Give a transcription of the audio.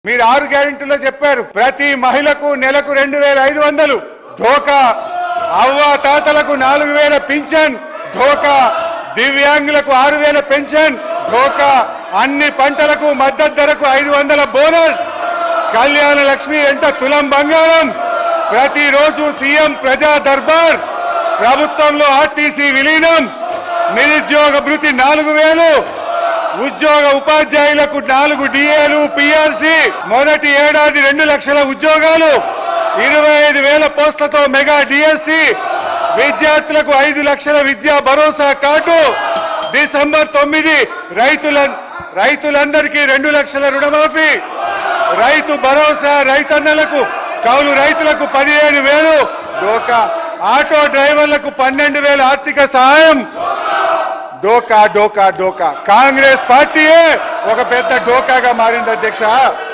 మీరు 6 గ్యారెంటీలో చెప్పారు ప్రతి మహిళకు నెలకు 2500 ధోకా, అవ్వ తాతలకు 4000 పింఛన్ ధోకా, దివ్యాంగులకు 6000 పెన్షన్ ధోకా, అన్ని పంటలకు మద్దతు ధరకు 500 బోనస్, కళ్యాణ లక్ష్మి వెంట తులం బంగారం, ప్రతిరోజు సీఎం ప్రజా దర్బార్, ప్రభుత్వంలో ఆర్టీసీ విలీనం, నిరుద్యోగ భృతి 4000, ఉద్యోగ ఉపాధ్యాయులకు 4 డిఏలు పిఆర్సీ, మొదటి ఏడాది 2 లక్షల ఉద్యోగాలు, 25,000 పోస్టులతో మెగా డిఎస్సి, విద్యార్థులకు 5 లక్షల విద్యా భరోసా కార్డు, డిసెంబర్ 9 రైతులందరికీ 2 లక్షల రుణమాఫీ, రైతు భరోసా రైతన్నలకు, కౌలు రైతులకు 15,000 డోకా, ఆటో డ్రైవర్లకు 12,000 ఆర్థిక సహాయం. డోకా డోకా డోకా కాంగ్రెస్ పార్టీయే ఒక పెద్ద డోకాగా మారింది అధ్యక్ష.